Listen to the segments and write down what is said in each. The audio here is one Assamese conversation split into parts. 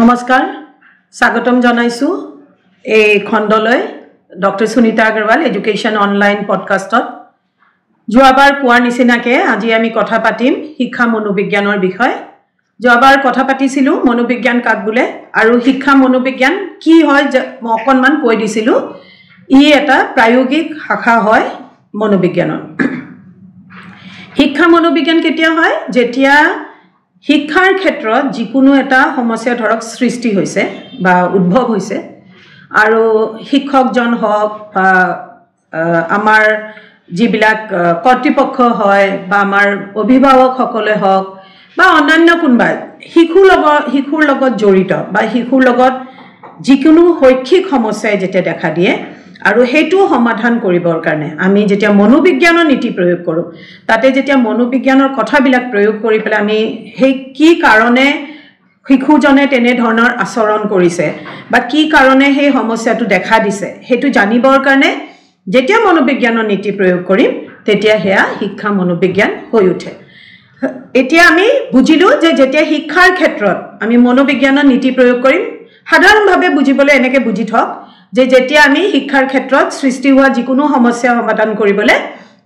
নমস্কাৰ স্বাগতম জনাইছো এই খণ্ডলৈ doctor Sunita Agarwal education online পডকাষ্টত যোৱাবাৰ কোৱাৰ নিচিনাকে আজি আমি কথা পাতিম শিক্ষা মনোবিজ্ঞানৰ বিষয়ে যোৱাবাৰ কথা পাতিছিলো মনোবিজ্ঞান কাক বোলে আৰু শিক্ষা মনোবিজ্ঞান কি হয় মই অকণমান কৈ দিছিলো ই এটা প্ৰায়োগিক শাখা হয় মনোবিজ্ঞানৰ শিক্ষা মনোবিজ্ঞান কেতিয়া হয় যেতিয়া শিক্ষাৰ ক্ষেত্ৰত যিকোনো এটা সমস্যা ধৰক সৃষ্টি হৈছে বা উদ্ভৱ হৈছে আৰু শিক্ষকজন হওক বা আমাৰ যিবিলাক কৰ্তৃপক্ষ হয় বা আমাৰ অভিভাৱকসকলে হওক বা অন্যান্য কোনোবা শিশুৰ লগত জড়িত বা শিশুৰ লগত যিকোনো শৈক্ষিক সমস্যাই যেতিয়া দেখা দিয়ে আৰু হেতু সমাধান কৰিবৰ কাৰণে আমি যেতিয়া মনোবিজ্ঞানৰ নীতি প্ৰয়োগ কৰো তাতে যেতিয়া মনোবিজ্ঞানৰ কথাবিলাক প্ৰয়োগ কৰি পেলাই আমি সেই কি কাৰণে শিশুজনে তেনে ধৰণৰ আচৰণ কৰিছে বা কি কাৰণে সেই সমস্যাটো দেখা দিছে হেতু জানিবৰ কাৰণে যেতিয়া মনোবিজ্ঞানৰ নীতি প্ৰয়োগ কৰিম তেতিয়া হেয়া শিক্ষা মনোবিজ্ঞান হৈ উঠে এতিয়া আমি বুজিলো যে যেতিয়া শিক্ষাৰ ক্ষেত্ৰত আমি মনোবিজ্ঞানৰ নীতি প্ৰয়োগ কৰিম সাধাৰণভাৱে বুজিবলৈ এনেকৈ বুজি থক যে যেতিয়া আমি শিক্ষাৰ ক্ষেত্ৰত সৃষ্টি হোৱা যিকোনো সমস্যা সমাধান কৰিবলৈ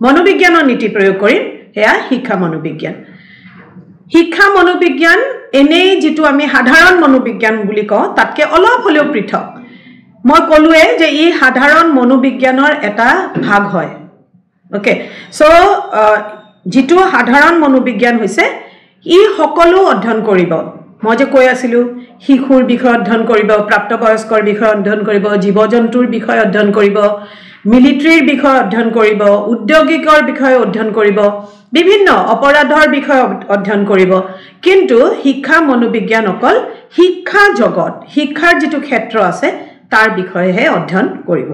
মনোবিজ্ঞানৰ নীতি প্ৰয়োগ কৰিম হেয়া শিক্ষা মনোবিজ্ঞান এনেই যেটো আমি সাধাৰণ মনোবিজ্ঞান বুলি কওঁ তাতকে অলপ হলেও পৃথক মই কলোৱে যে ই সাধাৰণ মনোবিজ্ঞানৰ এটা ভাগ হয় ওকে সো যেটো সাধাৰণ মনোবিজ্ঞান হৈছে ই সকলো অধ্যয়ন কৰিব মই যে কৈ আছিলো শিশুৰ বিষয় অধ্যয়ন কৰিব প্ৰাপ্তবয়স্কৰ বিষয় অধ্যয়ন কৰিব জীৱ-জন্তুৰ বিষয় অধ্যয়ন কৰিব মিলিটাৰীৰ বিষয় অধ্যয়ন কৰিব উদ্যোগিকৰ বিষয় অধ্যয়ন কৰিব বিভিন্ন অপৰাধৰ বিষয় অধ্যয়ন কৰিব কিন্তু শিক্ষা মনোবিজ্ঞান অকল শিক্ষা জগত শিক্ষাৰ যেটো ক্ষেত্ৰ আছে তাৰ বিষয়েহে অধ্যয়ন কৰিব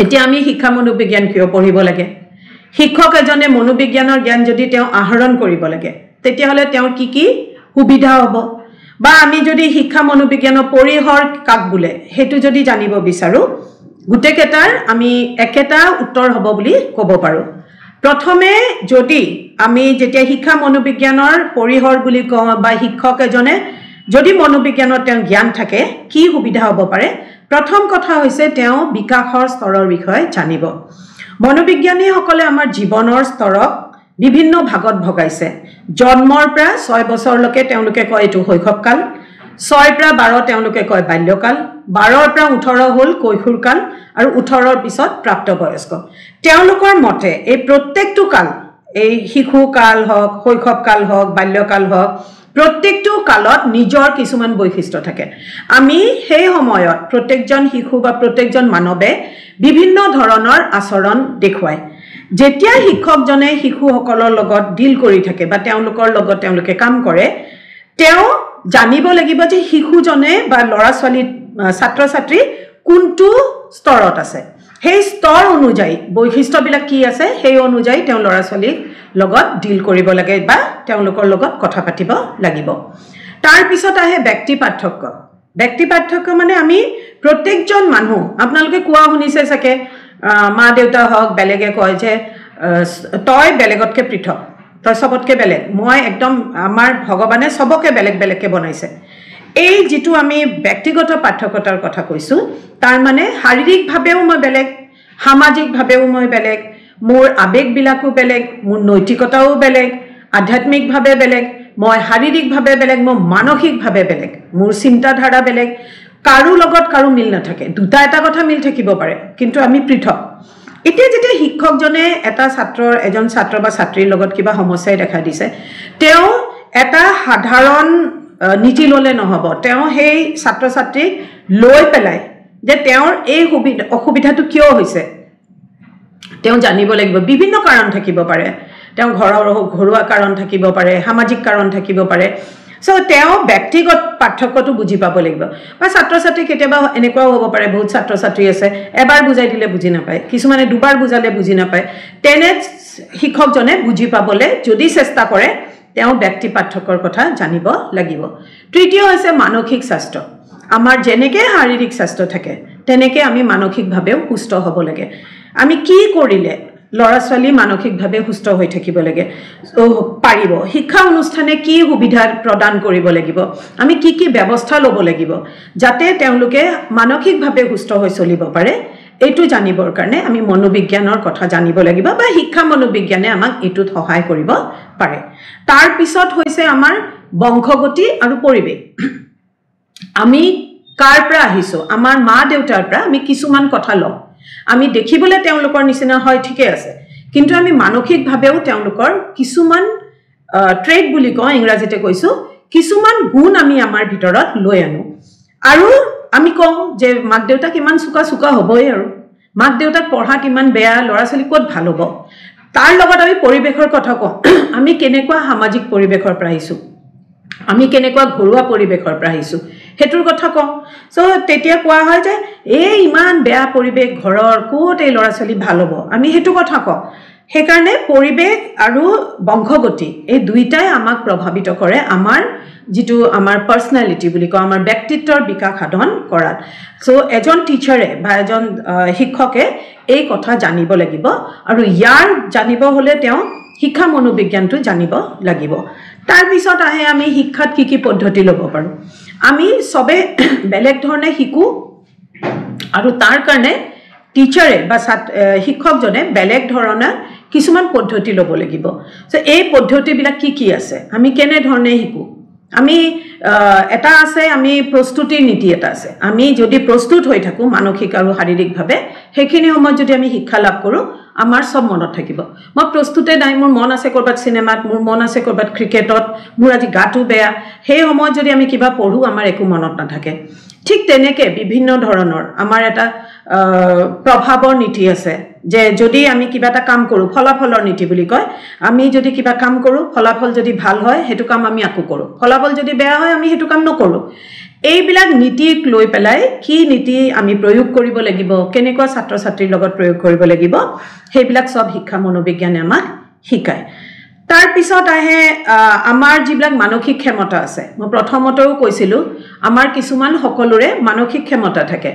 এতিয়া আমি শিক্ষা মনোবিজ্ঞান কিয় পঢ়িব লাগে শিক্ষক এজনে মনোবিজ্ঞানৰ জ্ঞান যদি তেওঁ আহৰণ কৰিব লাগে তেতিয়া হলে তেওঁৰ কি সুবিধা হ'ব বা আমি যদি শিক্ষা মনোবিজ্ঞানৰ পৰিহৰ কাক বোলে হেতু যদি জানিব বিচাৰো গুটেকেটাৰ আমি একেটা উত্তৰ হ'ব বুলি ক'ব পাৰো প্ৰথমে যদি আমি যেতিয়া শিক্ষা মনোবিজ্ঞানৰ পৰিহৰ বুলি কওঁ বা শিক্ষক এজনে যদি মনোবিজ্ঞানৰ তেওঁ জ্ঞান থাকে কি সুবিধা হ'ব পাৰে প্ৰথম কথা হৈছে তেওঁ বিকাশৰ স্তৰৰ বিষয়ে জানিব মনোবিজ্ঞানীসকলে আমাৰ জীৱনৰ স্তৰক বিভিন্ন ভাগত ভগাইছে জন্মৰ পৰা 6 বছৰলৈকে তেওঁলোকে কয় এটো শৈশৱকাল 6 পৰা 12 তেওঁলোকে কয় বাল্যকাল 12 পৰা 18 হল কৈশোৰকাল আৰু 18ৰ পিছত প্ৰাপ্তবয়স্ক তেওঁলোকৰ মতে এই প্ৰত্যেকটো কাল এই শিশুকাল হওক শৈশৱকাল হওক বাল্যকাল হওক প্ৰত্যেকটো কালত নিজৰ কিছুমান বৈশিষ্ট্য থাকে আমি সেই সময়ত প্ৰত্যেকজন শিশু বা প্ৰত্যেকজন মানৱে বিভিন্ন ধৰণৰ আচৰণ দেখুৱায় যেতিয়া শিক্ষকজনে শিশুসকলৰ লগত ডিল কৰি থাকে বা তেওঁলোকৰ লগত তেওঁলোকে কাম কৰে তেওঁ জানিব লাগিব যে শিশুজনে বা ল'ৰা-ছোৱালী ছাত্ৰ-ছাত্ৰী কোনটো স্তৰত আছে সেই স্তৰ অনুযায়ী বৈশিষ্ট্যবিলাক কি আছে সেই অনুযায়ী তেওঁ ল'ৰা-ছোৱালীৰ লগত ডিল কৰিব লাগে বা তেওঁলোকৰ লগত কথা পাতিব লাগিব তাৰ পিছত আহে ব্যক্তি পাৰ্থক্য মানে আমি প্ৰত্যেকজন মানুহ আপোনালোকে কোৱা শুনিছে চাগে মা দেউতা হওক বেলেগে কয় যে তই বেলেগতকে পৃথক তই সবতকে বেলেগ মই একদম আমাৰ ভগৱানে সবকে বেলেগকে বনাইছে এই যেটো আমি ব্যক্তিগত পাৰ্থক্যতাৰ কথা কৈছো তাৰ মানে শাৰীৰিকভাৱেও মই বেলেগ সামাজিকভাৱেও মই বেলেগ মোৰ আবেগবিলাকো বেলেগ মোৰ নৈতিকতাও বেলেগ আধ্যাত্মিকভাৱে বেলেগ মই শাৰীৰিকভাৱে বেলেগ মই মানসিকভাৱে বেলেগ মোৰ চিন্তাধাৰা বেলেগ কাৰো লগত কাৰো মিল নাথাকে দুটা এটা কথা মিল থাকিব পাৰে কিন্তু আমি পৃথক এতিয়া যেতিয়া শিক্ষকজনে এজন ছাত্ৰ বা ছাত্ৰীৰ লগত কিবা সমস্যাই দেখা দিছে তেওঁ এটা সাধাৰণ নীতি ললে নহব তেওঁ সেই ছাত্ৰ-ছাত্ৰীক লৈ পেলাই যে তেওঁৰ এই অসুবিধাটো কিয় হৈছে তেওঁ জানিব লাগিব বিভিন্ন কাৰণ থাকিব পাৰে তেওঁ ঘৰুৱা কাৰণ থাকিব পাৰে সামাজিক কাৰণ থাকিব পাৰে সো তেওঁ ব্যক্তিগত পাৰ্থক্যটো বুজি পাব লাগিব বা ছাত্ৰ-ছাত্ৰী কেতিয়াবা এনেকুৱাও হ'ব পাৰে বহুত ছাত্ৰ-ছাত্ৰী আছে এবাৰ বুজাই দিলে বুজি নাপায় কিছুমানে দুবাৰ বুজালে বুজি নাপায় তেনে শিক্ষকজনে বুজি পাবলৈ যদি চেষ্টা কৰে তেওঁ ব্যক্তি পাৰ্থক্যৰ কথা জানিব লাগিব তৃতীয় হৈছে মানসিক স্বাস্থ্য আমাৰ যেনেকৈ শাৰীৰিক স্বাস্থ্য থাকে তেনেকৈ আমি মানসিকভাৱেও সুস্থ হ'ব লাগে আমি কি কৰিলে ল'ৰা ছোৱালী মানসিকভাৱে সুস্থ হৈ থাকিব লাগে পাৰিব শিক্ষা অনুষ্ঠানে কি সুবিধা প্ৰদান কৰিব লাগিব আমি কি কি ব্যৱস্থা ল'ব লাগিব যাতে তেওঁলোকে মানসিকভাৱে সুস্থ হৈ চলিব পাৰে এইটো জানিবৰ কাৰণে আমি মনোবিজ্ঞানৰ কথা জানিব লাগিব বা শিক্ষা মনোবিজ্ঞানে আমাক এইটোত সহায় কৰিব পাৰে তাৰ পিছত হৈছে আমাৰ বংশগতি আৰু পৰিৱেশ আমি কাৰ পৰা আহিছো আমাৰ মা দেউতাৰ পৰা আমি কিছুমান কথা লওঁ আমি দেখিবলৈ তেওঁলোকৰ নিচিনা হয় ঠিকে আছে কিন্তু আমি মানসিকভাৱেও তেওঁলোকৰ কিছুমান ট্ৰেট বুলি কওঁ ইংৰাজীতে কৈছো কিছুমান গুণ আমি আমাৰ ভিতৰত লৈ আনো আৰু আমি কওঁ যে মাক দেউতাক ইমান চুকা হ'বই আৰু মাক দেউতাক পঢ়াত ইমান বেয়া ল'ৰা ছোৱালী ক'ত ভাল হ'ব তাৰ লগত আমি পৰিৱেশৰ কথা কওঁ আমি কেনেকুৱা সামাজিক পৰিৱেশৰ পৰা আহিছো আমি কেনেকুৱা ঘৰুৱা পৰিৱেশৰ পৰা আহিছো হেতুৰ কথা কওঁ সো তেতিয়া কোৱা হয় যে এই ইমান বেয়া পৰিৱেশ ঘৰৰ ক'ত এই ল'ৰা ছোৱালী ভাল হ'ব আমি হেতু কথা কওঁ সেইকাৰণে পৰিৱেশ আৰু বংশগতি এই দুইটাই আমাক প্ৰভাৱিত কৰে আমাৰ যেটো আমাৰ পাৰ্সোনালিটি বুলি কওঁ আমাৰ ব্যক্তিত্বৰ বিকাশ সাধন কৰাত সো এজন টিচাৰে বা এজন শিক্ষকে এই কথা জানিব লাগিব আৰু ইয়াৰ জানিব হলে তেওঁ শিক্ষা মনোবিজ্ঞানটো জানিব লাগিব তাৰ পিছত আহে আমি শিক্ষাত কি কি পদ্ধতি ল'ব পাৰো আমি সবে বেলেগ ধৰণে শিকো আৰু তাৰ কাৰণে টিচাৰে বা শিক্ষকজনে বেলেগ ধৰণে কিছুমান পদ্ধতি ল'ব লাগিব সো এই পদ্ধতিবিলাক কি কি আছে আমি কেনে ধৰণে শিকো আমি এটা আছে আমি প্ৰস্তুতিৰ নীতি এটা আছে আমি যদি প্ৰস্তুত হৈ থাকো মানসিক আৰু শাৰীৰিকভাৱে সেইখিনি সময়ত যদি আমি শিক্ষা লাভ কৰো আমাৰ সব মনত থাকিব মই প্ৰস্তুতে নাই মোৰ মন আছে কৰবাত সিনেমাত মোৰ মন আছে কৰবাত ক্ৰিকেটত মোৰ আজি গাটো বেয়া সেই সময়ত যদি আমি কিবা পঢ়ো আমাৰ একো মনত নাথাকে ঠিক তেনেকে বিভিন্ন ধৰণৰ আমাৰ এটা প্ৰভাৱৰ নীতি আছে যে যদি আমি কিবা এটা কাম কৰো ফলাফলৰ নীতি বুলি কয় আমি যদি কিবা কাম কৰো ফলাফল যদি ভাল হয় হেতু কাম আমি আকু কৰো ফলাফল যদি বেয়া হয় আমি হেতু কাম নকৰো এইবিলাক নীতিক লৈ পেলাই কি নীতি আমি প্ৰয়োগ কৰিব লাগিব কেনেকুৱা ছাত্ৰ ছাত্ৰীৰ লগত প্ৰয়োগ কৰিব লাগিব সেইবিলাক সব শিক্ষা মনোবিজ্ঞানে আমাক শিকায় তাৰ পিছত আহে আমাৰ যিবিলাক মানসিক ক্ষমতা আছে মই প্ৰথমতেও কৈছিলো আমাৰ কিছুমান সকলোৰে মানসিক ক্ষমতা থাকে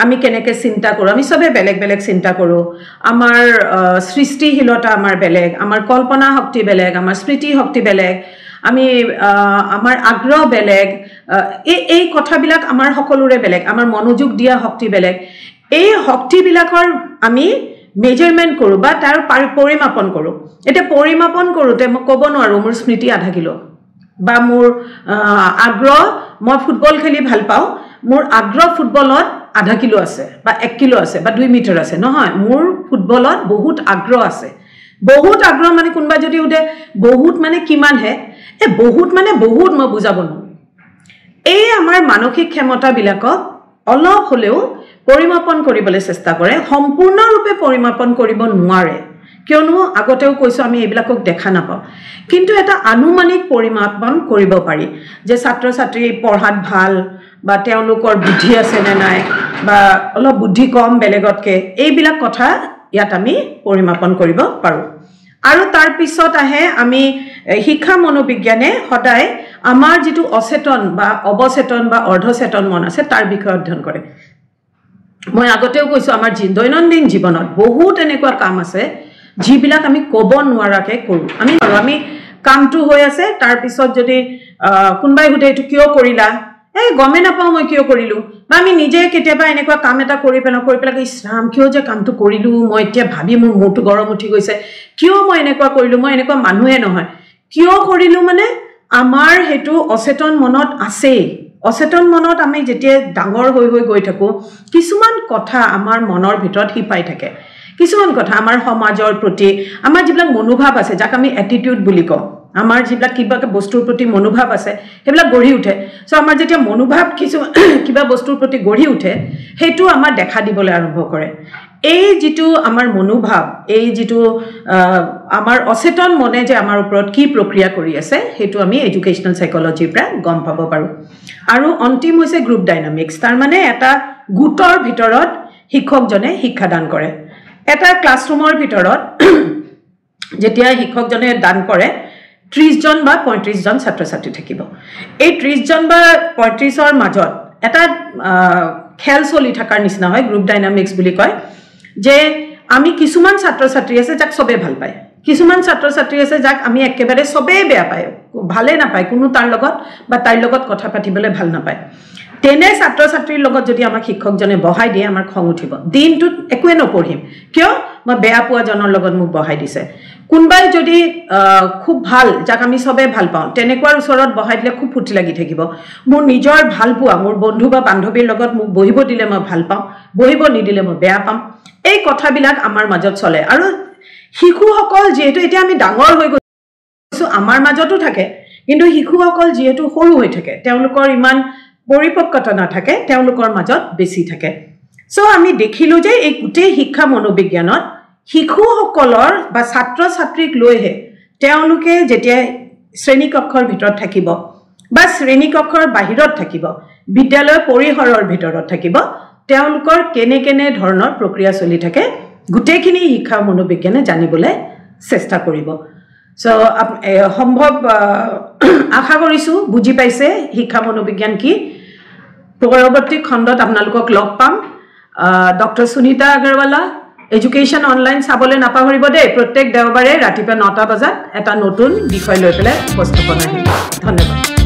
আমি কেনেকৈ চিন্তা কৰো আমি সবে বেলেগ বেলেগ চিন্তা কৰো আমাৰ সৃষ্টিশীলতা আমাৰ বেলেগ আমাৰ কল্পনা শক্তি বেলেগ আমাৰ স্মৃতি শক্তি বেলেগ আমি আমাৰ আগ্ৰহ বেলেগ এই কথাবিলাক আমাৰ সকলোৰে বেলেগ আমাৰ মনোযোগ দিয়া শক্তি বেলেগ এই শক্তিবিলাকৰ আমি মেজাৰমেন্ট কৰো বা তাৰ পৰিমাপন কৰো এটা পৰিমাপন কৰোতে মই ক'ব নোৱাৰো মোৰ স্মৃতি আধা কিলো বা মোৰ আগ্ৰহ মই ফুটবল খেলি ভাল পাওঁ মোৰ আগ্ৰহ ফুটবলত আধা কিলো আছে বা 1 কিলো আছে বা 2 মিটাৰ আছে নহয় মোৰ ফুটবলত বহুত আগ্ৰহ আছে বহুত আগ্ৰহ মানে কোনবা যদি উদে বহুত মানে কিমান হে এ বহুত মানে বহুত মই বুজাব নোৱাৰো এই আমাৰ মানসিক ক্ষমতা বিলাকক অলপ হলেও পৰিমাপন কৰিবলৈ চেষ্টা কৰে সম্পূৰ্ণৰূপে পৰিমাপন কৰিব নোৱাৰে কিয়নো আগতেও কৈছো আমি এইবিলাকক দেখা নাপাওঁ কিন্তু এটা আনুমানিক পৰিমাপন কৰিব পাৰি যে ছাত্ৰ ছাত্ৰী পঢ়াত ভাল বা তেওঁলোকৰ বুদ্ধি আছে নে নাই বা অলপ বুদ্ধি কম বেলেগতকে এইবিলাক কথা ইয়াত আমি পৰিমাপন কৰিব পাৰো আৰু তাৰ পিছত আহে আমি শিক্ষা মনোবিজ্ঞানে সদায় আমাৰ যেটো অচেতন বা অবচেতন বা অৰ্ধচেতন মন আছে তাৰ বিষয়ে অধ্যয়ন কৰে মই আগতেও কৈছো আমাৰ দৈনন্দিন জীৱনত বহুত এনেকুৱা কাম আছে যিবিলাক আমি ক'ব নোৱাৰাকে কৰো আমি কামটো হৈ আছে তাৰ পিছত যদি কোনবাই হুদে এটো কিয় কৰিলা এই গমে নাপাও মই কিয় কৰিলো বা আমি নিজে কেতিয়াবা এনেকুৱা কাম এটা কৰি পেলাই ইছৰাম কিয় যে কামটো কৰিলো মই এতিয়া ভাবি মোৰ মুটো গৰম উঠি গৈছে কিয় মই এনেকুৱা কৰিলো মই এনেকুৱা মানুহে নহয় কিয় কৰিলো মানে আমাৰ হেতু অচেতন মনত আছে অচেতন মনত আমি যেতিয়া ডাঙৰ হৈ গৈ থাকো কিছুমান কথা আমাৰ মনৰ ভিতৰত হিপাই থাকে কিছুমান কথা আমাৰ সমাজৰ প্ৰতি আমাৰ যিবিলাক মনোভাৱ আছে যাক আমি এটিটিউড বুলি কওঁ আমাৰ যিবিলাক কিবা বস্তুৰ প্ৰতি মনোভাৱ আছে সেইবিলাক গঢ়ি উঠে সো আমাৰ যেতিয়া মনোভাৱ কিছু কিবা বস্তুৰ প্ৰতি গঢ়ি উঠে হেতু আমাৰ দেখা দিবলৈ আৰম্ভ কৰে এই যেটো আমাৰ মনোভাৱ এই যেটো আমাৰ অচেতন মনে যে আমাৰ ওপৰত কি প্ৰক্ৰিয়া কৰি আছে হেতু আমি এডুকেশনাল সাইকোলজিৰ পৰা গম পাব পাৰো আৰু অন্তিম হৈছে গ্ৰুপ ডাইনামিক্স তাৰ মানে এটা গুটৰ ভিতৰত শিক্ষকজনে শিক্ষাদান কৰে এটা ক্লাছৰুমৰ ভিতৰত যেতিয়া শিক্ষকজনে দান কৰে 30 জন বা 35 জন ছাত্ৰ ছাত্ৰী থাকিব এই 30 জন বা 35ৰ মাজত এটা খেল চলি থাকাৰ নিচিনা হয় গ্ৰুপ ডাইনামিক্স বুলি কয় যে আমি কিছুমান ছাত্ৰ ছাত্ৰী আছে যাক সবে ভাল পায় কিছুমান ছাত্ৰ ছাত্ৰী আছে যাক আমি একেবাৰে সবে বেয়া পায় ভালে নাপায় কোনো তাৰ লগত বা তাইৰ লগত কথা পাতিবলৈ ভাল নাপায় তেনে ছাত্ৰ ছাত্ৰীৰ লগত যদি আমাক শিক্ষকজনে বহাই দিয়ে আমাৰ খং উঠিব দিনটোত একোৱে নপঢ়িম কিয় মই বেয়া পোৱা জনৰ লগত মোক বহাই দিছে কোনবাই যদি খুব ভাল যাক আমি সবে ভাল পাওঁ তেনেকুৱাৰ ওচৰত বহাই দিলে খুব ফুটি লাগি থাকিব মোৰ নিজৰ ভাল পোৱা মোৰ বন্ধু বা বান্ধৱীৰ লগত মোক বহিব দিলে মই ভাল পাওঁ বহিব নিদিলে মই বেয়া পাম এই কথাবিলাক আমাৰ মাজত চলে আৰু শিশুসকল যেহেতু এতিয়া আমি ডাঙৰ হৈ গৈছো আমাৰ মাজতো থাকে কিন্তু শিশুসকল যেহেতু সৰু হৈ থাকে তেওঁলোকৰ ইমান পৰিপক্কতা নাথাকে তেওঁলোকৰ মাজত বেছি থাকে সো আমি দেখিলো যে এই গোটেই শিক্ষা মনোবিজ্ঞানত শিশুসকলৰ বা ছাত্ৰ ছাত্ৰীক লৈহে তেওঁলোকে যেতিয়া শ্ৰেণী কক্ষৰ ভিতৰত থাকিব বা শ্ৰেণী কক্ষৰ বাহিৰত থাকিব বিদ্যালয় পৰিসৰৰ ভিতৰত থাকিব তেওঁলোকৰ কেনে কেনে ধৰণৰ প্ৰক্ৰিয়া চলি থাকে গোটেইখিনি শিক্ষা মনোবিজ্ঞানে জানিবলৈ চেষ্টা কৰিব সো সম্ভৱ আশা কৰিছো বুজি পাইছে শিক্ষা মনোবিজ্ঞান কি পৰৱৰ্তী খণ্ডত আপোনালোকক লগ পাম doctor Sunita Agarwala education online চাবলৈ নাপাহৰিব দেই প্ৰত্যেক দেওবাৰে ৰাতিপুৱা 9টা বজাত এটা নতুন বিষয় লৈ পেলাই উপস্থাপন আহিব ধন্যবাদ